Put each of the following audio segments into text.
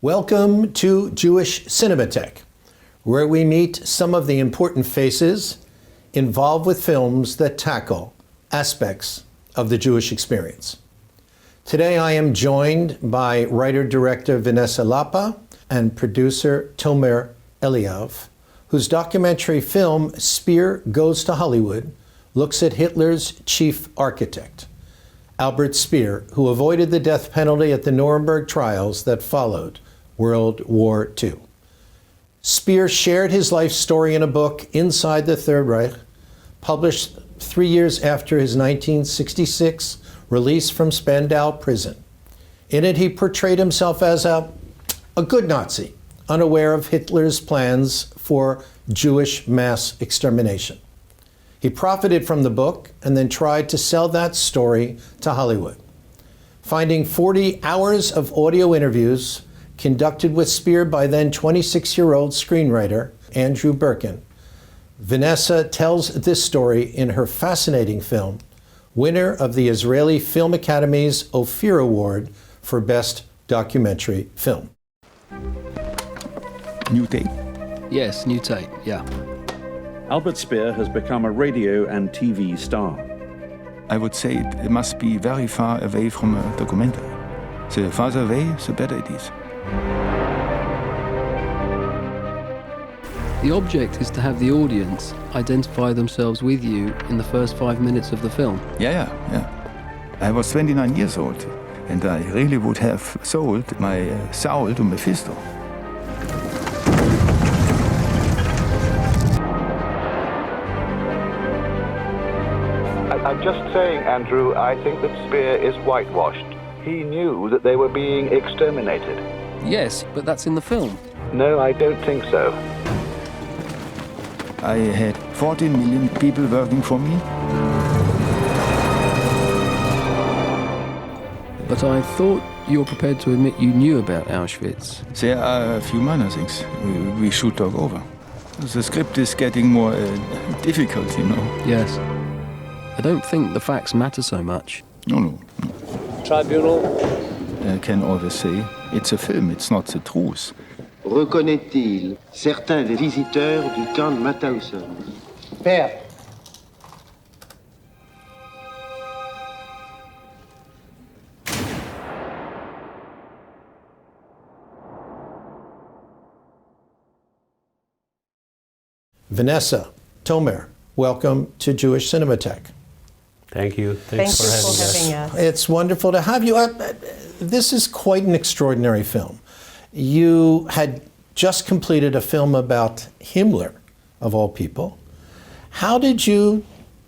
Welcome to Jewish Cinémathèque, where we meet some of the important faces involved with films that tackle aspects of the Jewish experience. Today I am joined by writer-director Vanessa Lapa and producer Tomer Eliav, whose documentary film Speer Goes to Hollywood looks at Hitler's chief architect, Albert Speer, who avoided the death penalty at the Nuremberg Trials that followed World War II. Speer shared his life story in a book, Inside the Third Reich, published 3 years after his 1966 release from Spandau prison. In it, he portrayed himself as a good Nazi, unaware of Hitler's plans for Jewish mass extermination. He profited from the book and then tried to sell that story to Hollywood. Finding 40 hours of audio interviews conducted with Speer by then 26-year-old screenwriter Andrew Birkin, Vanessa tells this story in her fascinating film, winner of the Israeli Film Academy's Ophir Award for Best Documentary Film. New tape? Yes, new tape, yeah. Albert Speer has become a radio and TV star. I would say it must be very far away from a documentary. The farther away, the better it is. The object is to have the audience identify themselves with you in the first 5 minutes of the film. Yeah. I was 29 years old, and I really would have sold my soul to Mephisto. I'm just saying, Andrew, I think that Speer is whitewashed. He knew that they were being exterminated. Yes, but that's in the film. No, I don't think so. I had 14 million people working for me. But I thought you were prepared to admit you knew about Auschwitz. There are a few minor things we should talk over. The script is getting more difficult, you know. Yes. I don't think the facts matter so much. No. Tribunal. I can always say, it's a film, it's not the truth. Reconnaît-il certains des visiteurs du camp de Mauthausen? Père. Vanessa, Tomer, welcome to Jewish Cinémathèque. Thank you. Thanks for having us. It's wonderful to have you. This is quite an extraordinary film. You had just completed a film about Himmler, of all people. How did you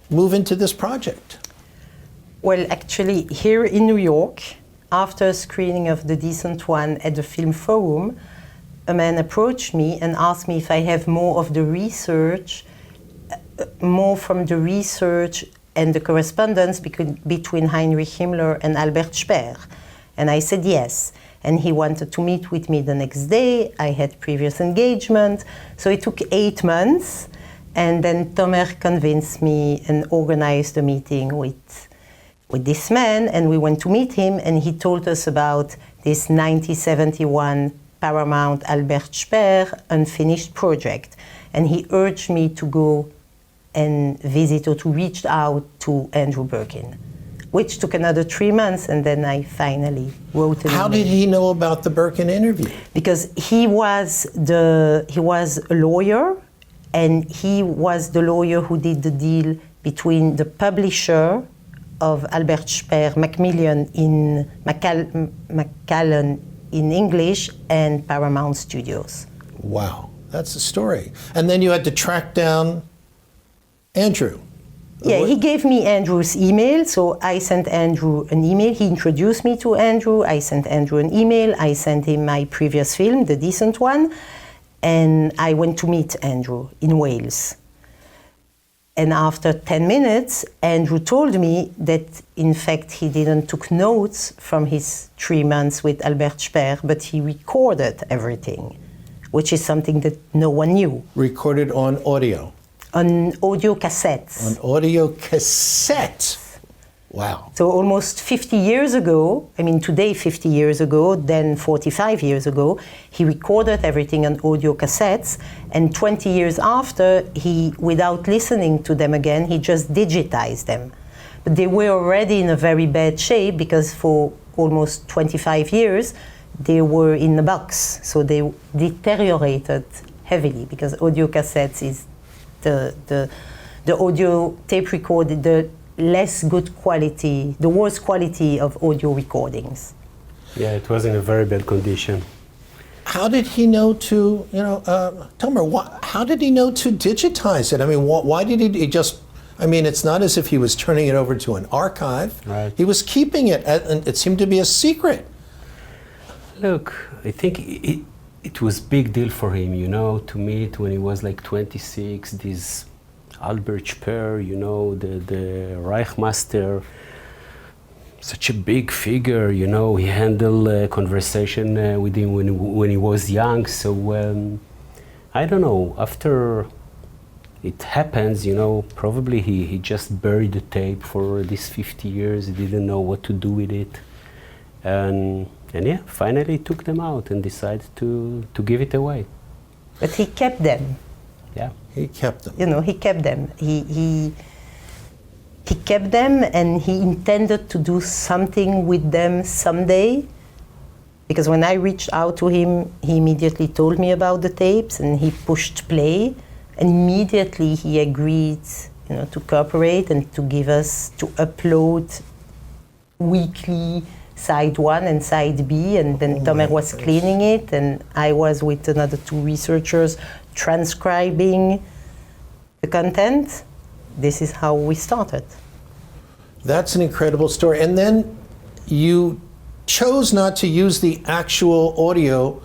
move into this project? Well, actually, here in New York, after a screening of The Decent One at the Film Forum, a man approached me and asked me if I have more of the research, more from the research and the correspondence between Heinrich Himmler and Albert Speer. And I said yes. And he wanted to meet with me the next day. I had previous engagement. So it took 8 months. And then Tomer convinced me and organized a meeting with this man. And we went to meet him. And he told us about this 1971 Paramount Albert Speer unfinished project. And he urged me to go and visit or to reach out to Andrew Birkin, which took another 3 months, and then I finally wrote an email. How did he know about the Birkin interview? Because he was a lawyer, and he was the lawyer who did the deal between the publisher of Albert Speer, Macmillan Macallan in English, and Paramount Studios. Wow, that's the story. And then you had to track down Andrew. Yeah, he gave me Andrew's email, so I sent Andrew an email. He introduced me to Andrew. I sent Andrew an email. I sent him my previous film, The Decent One, and I went to meet Andrew in Wales. And after 10 minutes, Andrew told me that, in fact, he didn't took notes from his 3 months with Albert Speer, but he recorded everything, which is something that no one knew. Recorded on audio? On audio cassettes. On audio cassettes? Wow. So almost 50 years ago, I mean today 50 years ago, then 45 years ago, he recorded everything on audio cassettes, and 20 years after, he, without listening to them again, he just digitized them. But they were already in a very bad shape because for almost 25 years, they were in a box. So they deteriorated heavily because audio cassettes is the audio tape recorded, the less good quality, the worst quality of audio recordings. Yeah, it was in a very bad condition. How did he know to, Tomer, how did he know to digitize it? I mean, why did he just, I mean, it's not as if he was turning it over to an archive. Right. He was keeping it, and it seemed to be a secret. Look, I think it was big deal for him, to meet when he was like 26, this Albert Speer, the Reichmaster, such a big figure, he handled conversation with him when he was young. So I don't know, after it happens, probably he just buried the tape for these 50 years. He didn't know what to do with it. And yeah, finally took them out and decided to give it away. But he kept them. Yeah. He kept them. He kept them. He kept them, and he intended to do something with them someday. Because when I reached out to him, he immediately told me about the tapes, and he pushed play. And immediately he agreed, to cooperate and to give us, to upload weekly side 1 and side B, and then Tomer was cleaning it, and I was with another 2 researchers transcribing the content. This is how we started. That's an incredible story. And then you chose not to use the actual audio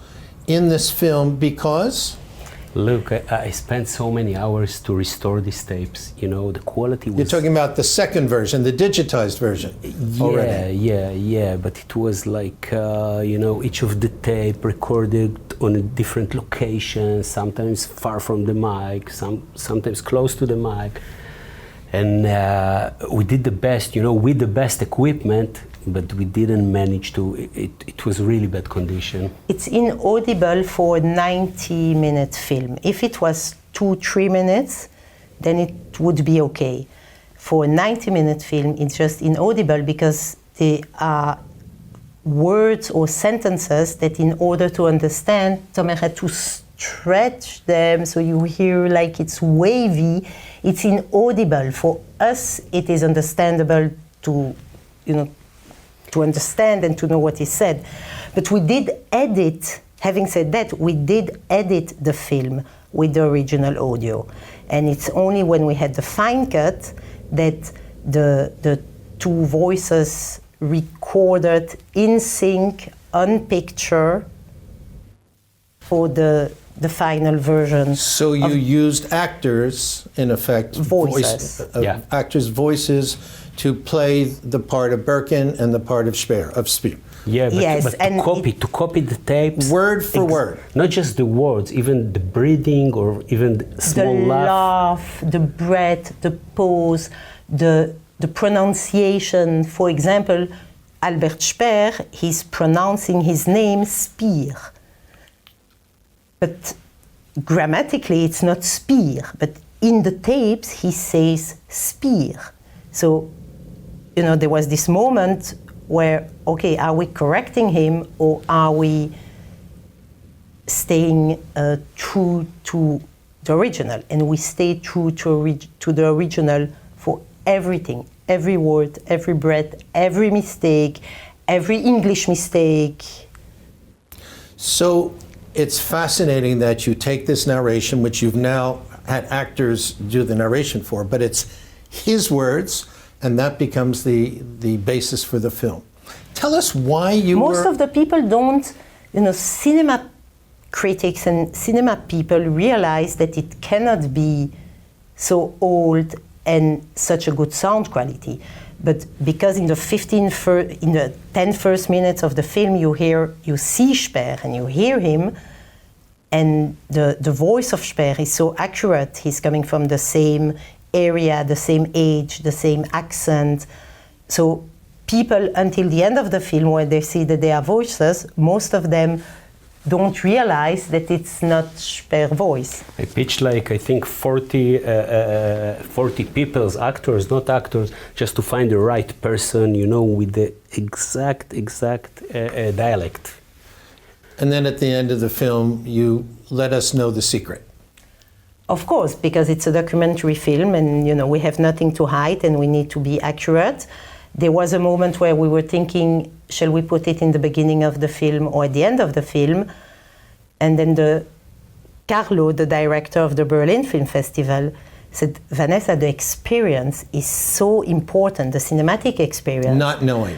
in this film because? Look, I spent so many hours to restore these tapes. The quality was... You're talking about the second version, the digitized version. Yeah, but it was like, each of the tape recorded on a different location, sometimes far from the mic, sometimes close to the mic. And we did the best, with the best equipment, but we didn't manage to, it was really bad condition. It's inaudible for a 90-minute film. If it was 2-3 minutes, then it would be okay. For a 90-minute film, it's just inaudible because there are words or sentences that in order to understand, Tomer had to stretch them so you hear like it's wavy. It's inaudible. For us, it is understandable to understand and to know what is said. But we did edit, having said that, we did edit the film with the original audio. And it's only when we had the fine cut that the 2 voices recorded in sync on picture for the final version. So you used actors, in effect, voices. Actors' voices to play the part of Birkin and the part of Speer. Yeah, but to copy the tapes word for word. Not just the words, even the breathing or even the small laugh, the breath, the pause, the pronunciation. For example, Albert Speer, he's pronouncing his name Speer. But grammatically it's not Speer, but in the tapes he says Speer. So, there was this moment where, okay, are we correcting him or are we staying true to the original? And we stay true to the original for everything, every word, every breath, every mistake, every English mistake. So it's fascinating that you take this narration, which you've now had actors do the narration for, but it's his words, and that becomes the basis for the film. Tell us why you Most of the people don't, cinema critics and cinema people realize that it cannot be so old and such a good sound quality. But because in the 10 first minutes of the film you see Speer and you hear him, and the voice of Speer is so accurate. He's coming from the same area, the same age, the same accent. So people, until the end of the film, when they see that they are voices, most of them don't realize that it's not Speer voice. I pitched like, I think, 40 people's actors, not actors, just to find the right person, you know, with the exact dialect. And then at the end of the film, you let us know the secret. Of course, because it's a documentary film and, you know, we have nothing to hide and we need to be accurate. There was a moment where we were thinking, shall we put it in the beginning of the film or at the end of the film? And then Carlo, the director of the Berlin Film Festival, said, Vanessa, the experience is so important, the cinematic experience. Not knowing.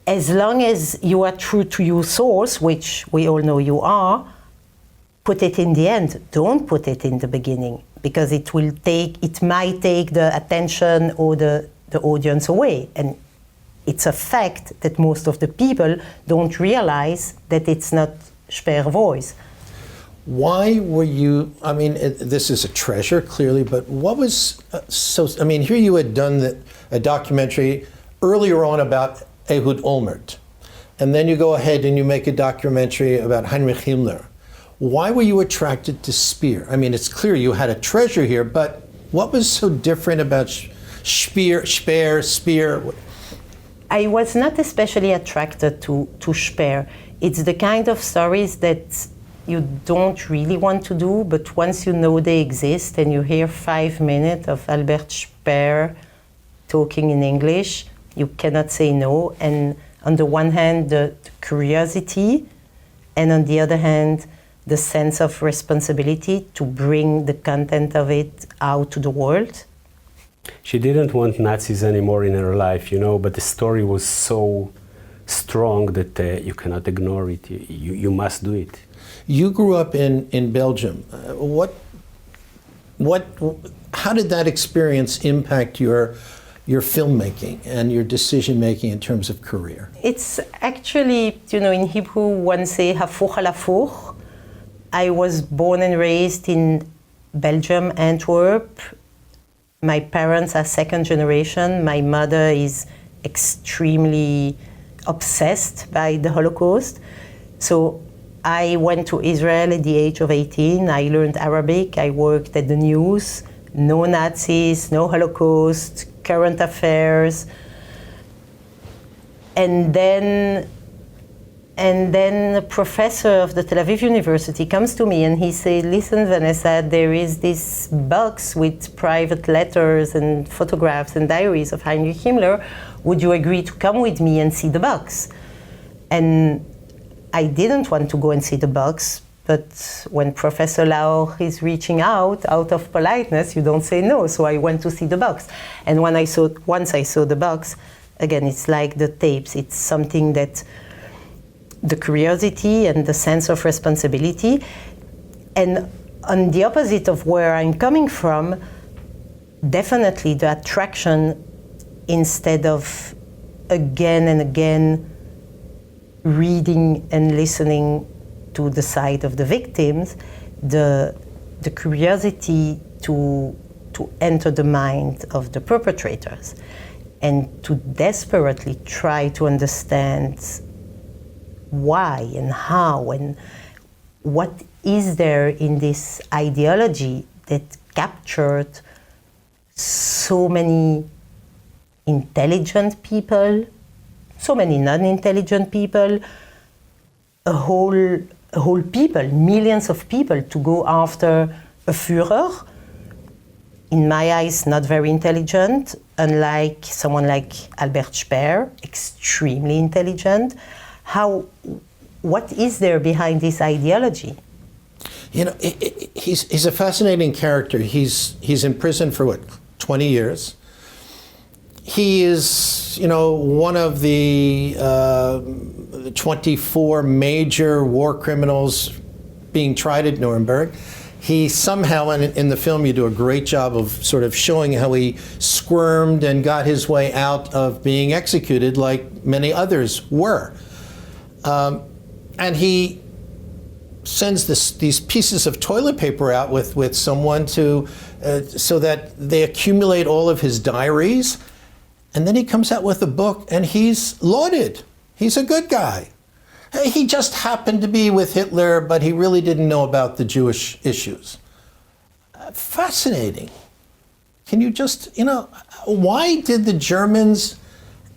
As long as you are true to your source, which we all know you are, put it in the end. Don't put it in the beginning, because it might take the attention or the audience away. And it's a fact that most of the people don't realize that it's not Speer voice. Why were you, I mean, this is a treasure, clearly, but what was I mean, here you had done a documentary earlier on about Ehud Olmert, and then you go ahead and you make a documentary about Heinrich Himmler. Why were you attracted to Speer? I mean, it's clear you had a treasure here, but what was so different about Speer? I was not especially attracted to Speer. It's the kind of stories that you don't really want to do, but once you know they exist and you hear 5 minutes of Albert Speer talking in English, you cannot say no. And on the one hand, the curiosity, and on the other hand, the sense of responsibility to bring the content of it out to the world. She didn't want Nazis anymore in her life, you know, but the story was so strong that you cannot ignore it. You must do it. You grew up in Belgium. How did that experience impact your filmmaking and your decision making in terms of career? It's actually, you know, in Hebrew one say hafuch al hafuch. I was born and raised in Belgium, Antwerp. My parents are second generation. My mother is extremely obsessed by the Holocaust. So I went to Israel at the age of 18. I learned Arabic. I worked at the news. No Nazis, no Holocaust, current affairs. And then a professor of the Tel Aviv University comes to me and he said, listen, Vanessa, there is this box with private letters and photographs and diaries of Heinrich Himmler. Would you agree to come with me and see the box? And I didn't want to go and see the box, but when Professor Lauch is reaching out of politeness, you don't say no. So I went to see the box. And once I saw the box, again, it's like the tapes. It's something that the curiosity and the sense of responsibility. And on the opposite of where I'm coming from, definitely the attraction, instead of again and again reading and listening to the side of the victims, the curiosity to enter the mind of the perpetrators and to desperately try to understand why and how and what is there in this ideology that captured so many intelligent people, so many non-intelligent people, a whole people, millions of people, to go after a Führer, in my eyes, not very intelligent, unlike someone like Albert Speer, extremely intelligent. What is there behind this ideology? You know, he's a fascinating character. He's in prison for what, 20 years? He is, you know, one of the 24 major war criminals being tried at Nuremberg. He somehow, in the film, you do a great job of sort of showing how he squirmed and got his way out of being executed like many others were. And he sends these pieces of toilet paper out with someone so that they accumulate all of his diaries. And then he comes out with a book and he's lauded. He's a good guy. He just happened to be with Hitler, but he really didn't know about the Jewish issues. Fascinating. Can you just, why did the Germans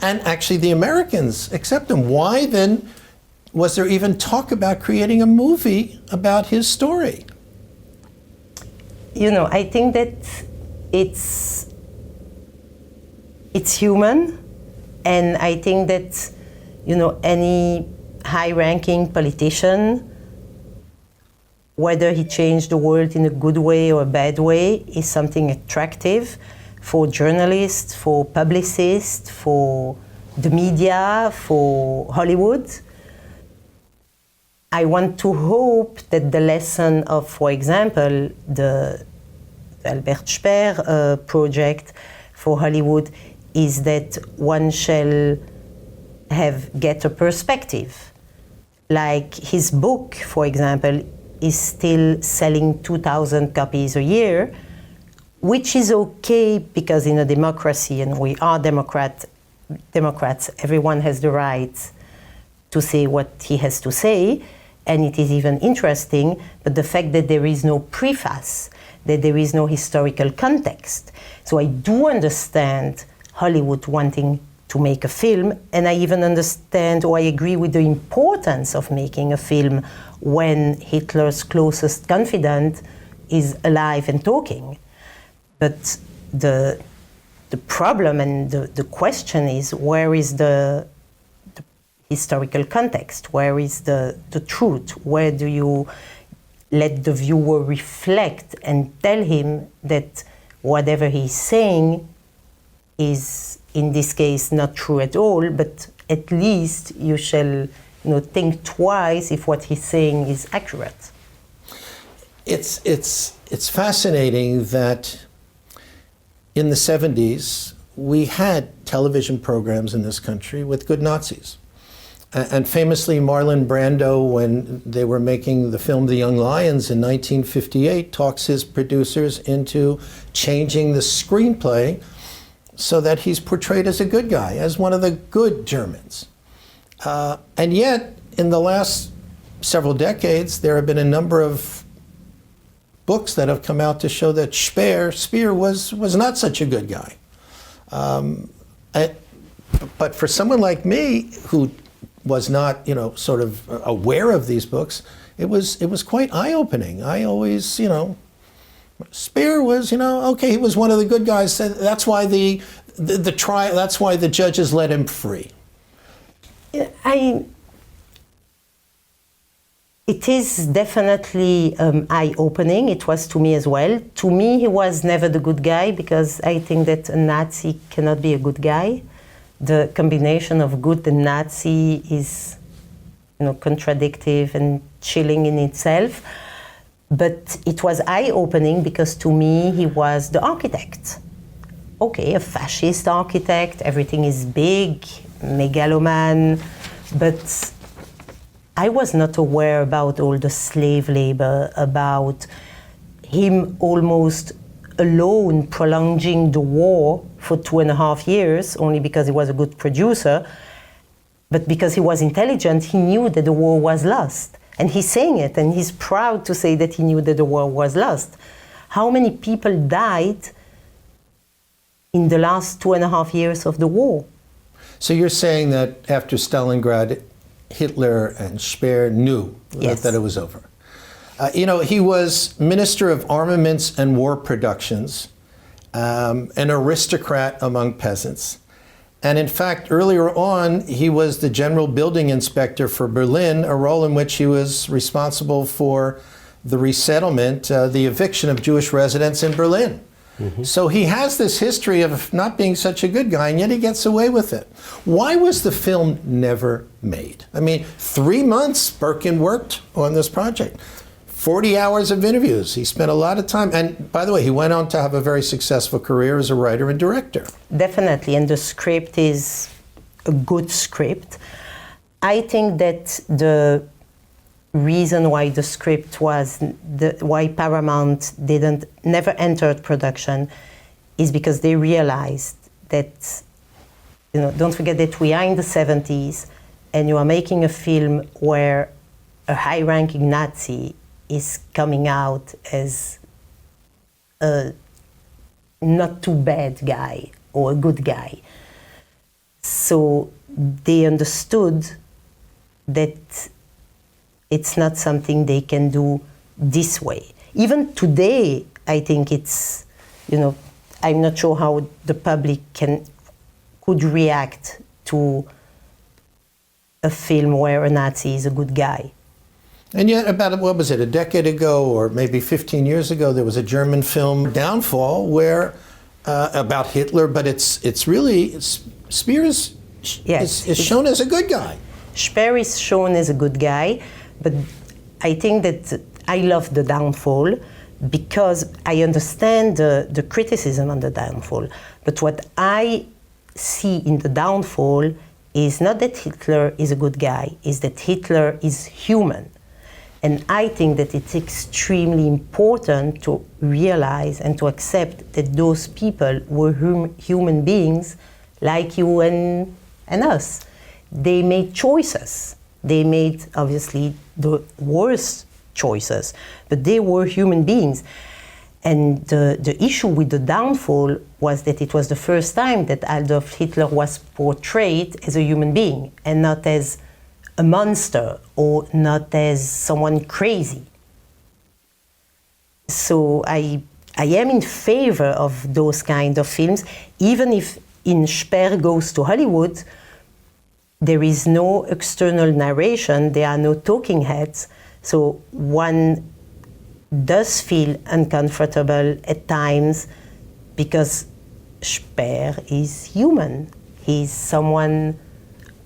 and actually the Americans accept him? Why then was there even talk about creating a movie about his story? I think that it's human, and I think that, any high-ranking politician, whether he changed the world in a good way or a bad way, is something attractive for journalists, for publicists, for the media, for Hollywood. I want to hope that the lesson of, for example, the Albert Speer project for Hollywood is that one shall get a perspective. Like his book, for example, is still selling 2,000 copies a year, which is okay because in a democracy, and we are Democrats, everyone has the right to say what he has to say, and it is even interesting, but the fact that there is no preface, that there is no historical context. So I do understand Hollywood wanting to make a film, and I even understand, or I agree with the importance of making a film when Hitler's closest confidant is alive and talking. But the problem and the question is, where is the historical context? Where is the truth? Where do you let the viewer reflect and tell him that whatever he's saying is, in this case, not true at all, but at least you shall think twice if what he's saying is accurate. It's fascinating that in the 70s we had television programs in this country with good Nazis. And famously, Marlon Brando, when they were making the film The Young Lions in 1958, talks his producers into changing the screenplay so that he's portrayed as a good guy, as one of the good Germans. And yet, in the last several decades, there have been a number of books that have come out to show that Speer was not such a good guy. But for someone like me, who was not, sort of aware of these books, it was quite eye-opening. I always, Speer was, okay, he was one of the good guys. That's why the trial. That's why the judges let him free. It is definitely eye-opening. It was to me as well. To me, he was never the good guy, because I think that a Nazi cannot be a good guy. The combination of good and Nazi is, contradictory and chilling in itself. But it was eye-opening because to me, he was the architect. Okay, a fascist architect, everything is big, megaloman, but I was not aware about all the slave labor, about him almost alone prolonging the war for 2.5 years, only because he was a good producer, but because he was intelligent, he knew that the war was lost. And he's saying it, and he's proud to say that he knew that the war was lost. How many people died in the last 2.5 years of the war? So you're saying that after Stalingrad, Hitler and Speer knew that it was over. He was Minister of Armaments and War Productions, an aristocrat among peasants. And in fact, earlier on, he was the General Building Inspector for Berlin, a role in which he was responsible for the resettlement, the eviction of Jewish residents in Berlin. Mm-hmm. So he has this history of not being such a good guy, and yet he gets away with it. Why was the film never made? I mean, 3 months Birkin worked on this project. 40 hours of interviews. He spent a lot of time. And by the way, he went on to have a very successful career as a writer and director. Definitely. And the script is a good script. I think that the reason why the script was, why Paramount never entered production, is because they realized that don't forget that we are in the 70s, and you are making a film where a high-ranking Nazi is coming out as a not too bad guy or a good guy. So they understood that it's not something they can do this way. Even today, I think it's, I'm not sure how the public could react to a film where a Nazi is a good guy. And yet, about, what was it, a decade ago or maybe 15 years ago, there was a German film, Downfall, where about Hitler, but it's really, Speer is shown as a good guy. Speer is shown as a good guy, but I think that I love the Downfall because I understand the criticism on the Downfall. But what I see in the Downfall is not that Hitler is a good guy, is that Hitler is human. And I think that it's extremely important to realize and to accept that those people were human beings like you and us. They made choices. They made, obviously, the worst choices, but they were human beings. And the issue with the Downfall was that it was the first time that Adolf Hitler was portrayed as a human being and not as a monster or not as someone crazy. So I am in favor of those kind of films, even if in Speer Goes to Hollywood, there is no external narration, there are no talking heads, so one does feel uncomfortable at times because Speer is human. He's someone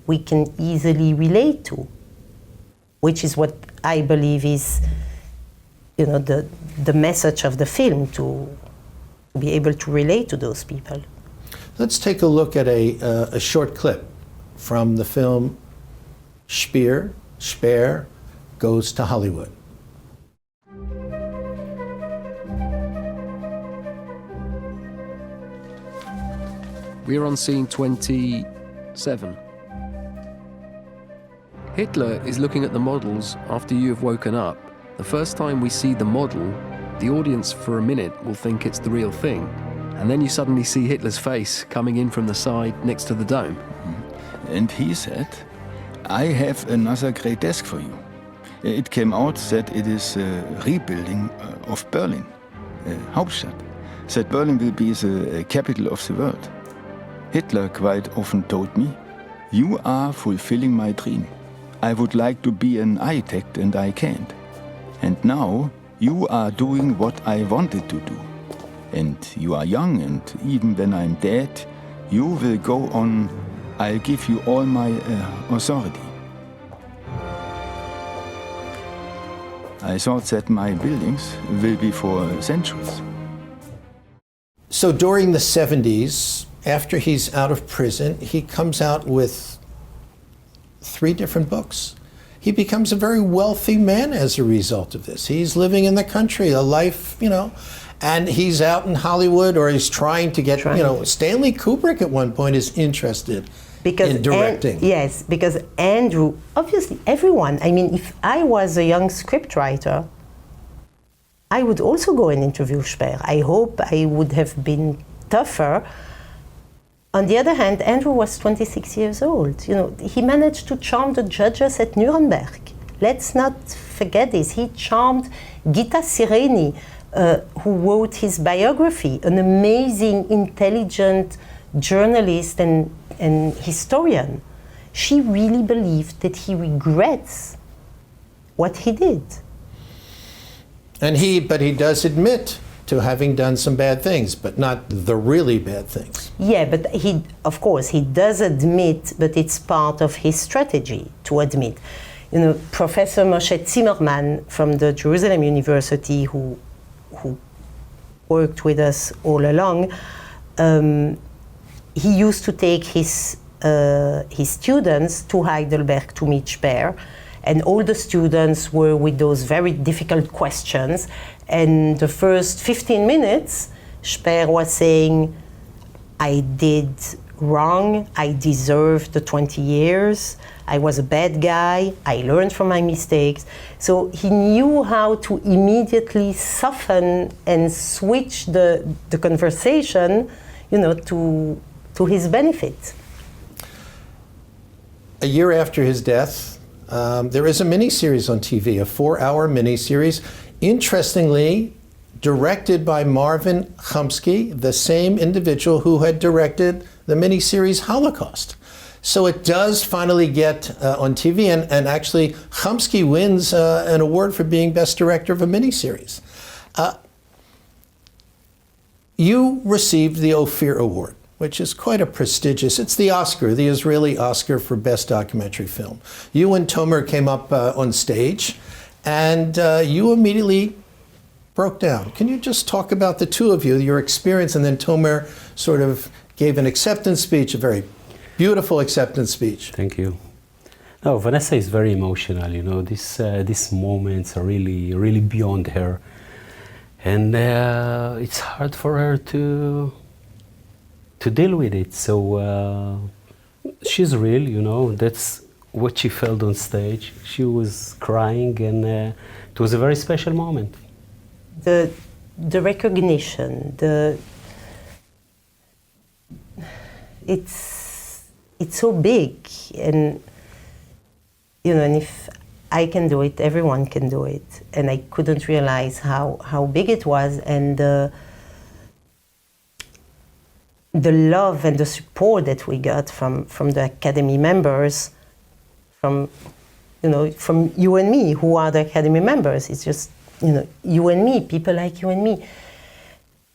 we can easily relate to, which is what I believe is, the message of the film, to be able to relate to those people. Let's take a look at a short clip from the film Speer Goes to Hollywood. We're on scene 27. Hitler is looking at the models after you have woken up. The first time we see the model, the audience for a minute will think it's the real thing. And then you suddenly see Hitler's face coming in from the side next to the dome. And he said, I have another great desk for you. It came out that it is a rebuilding of Berlin, Hauptstadt. That Berlin will be the capital of the world. Hitler quite often told me, you are fulfilling my dream. I would like to be an architect and I can't. And now you are doing what I wanted to do. And you are young, and even when I'm dead, you will go on. I'll give you all my authority. I thought that my buildings will be for centuries. So during the 70s, after he's out of prison, he comes out with 3 different books. He becomes a very wealthy man as a result of this. He's living in the country, a life, and he's out in Hollywood, or he's trying to get, Stanley Kubrick at one point is interested in directing. Yes, because Andrew, obviously everyone, if I was a young scriptwriter, I would also go and interview Speer. I hope I would have been tougher. On the other hand, Andrew was 26 years old. He managed to charm the judges at Nuremberg. Let's not forget this. He charmed Gita Sireni, who wrote his biography, an amazing, intelligent journalist and historian. She really believed that he regrets what he did. But he does admit to having done some bad things, but not the really bad things. Yeah, but of course, he does admit, but it's part of his strategy to admit. Professor Moshe Zimmerman from the Jerusalem University, who worked with us all along, he used to take his students to Heidelberg to meet Speer, and all the students were with those very difficult questions. And the first 15 minutes, Speer was saying, I did wrong. I deserved the 20 years. I was a bad guy. I learned from my mistakes. So he knew how to immediately soften and switch the conversation, to his benefit. A year after his death, there is a miniseries on TV, a 4-hour miniseries. Interestingly, directed by Marvin Chomsky, the same individual who had directed the miniseries Holocaust. So it does finally get on TV, and actually Chomsky wins an award for being best director of a miniseries. You received the Ophir Award, which is quite a prestigious, it's the Oscar, the Israeli Oscar for best documentary film. You and Tomer came up on stage, and you immediately broke down. Can you just talk about the two of you, your experience, and then Tomer sort of gave an acceptance speech, a very beautiful acceptance speech. Thank you. No, Vanessa is very emotional, these moments are really beyond her. And it's hard for her to deal with it. So she's real, that's what she felt on stage. She was crying, and it was a very special moment. The recognition, it's so big, and and if I can do it, everyone can do it. And I couldn't realize how big it was, and the love and the support that we got from the Academy members, from you and me, who are the Academy members. It's just you and me, people like you and me.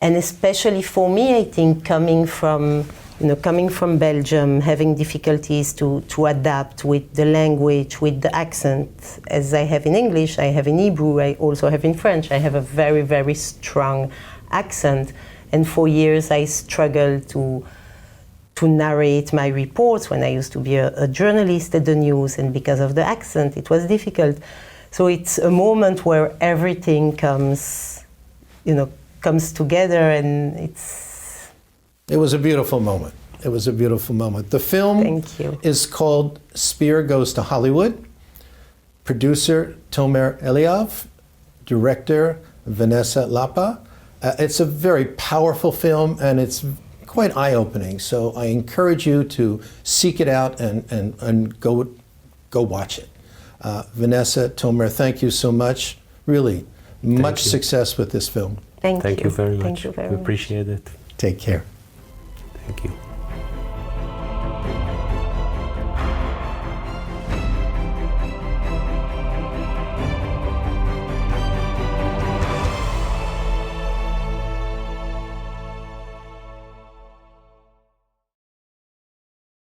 And especially for me, I think coming from Belgium, having difficulties to adapt with the language, with the accent, as I have in English, I have in Hebrew, I also have in French. I have a very, very strong accent. And for years I struggled to narrate my reports when I used to be a journalist at the news, and because of the accent, it was difficult. So it's a moment where everything comes together, and It was a beautiful moment. It was a beautiful moment. The film is called Speer Goes to Hollywood. Producer Tomer Eliav, director Vanessa Lapa. It's a very powerful film, and it's quite eye-opening. So I encourage you to seek it out and go watch it. Vanessa, Tomer, thank you so much. Really, much success with this film. Thank you. Thank you very much. Thank you very we much. appreciate it. Take care. Thank you.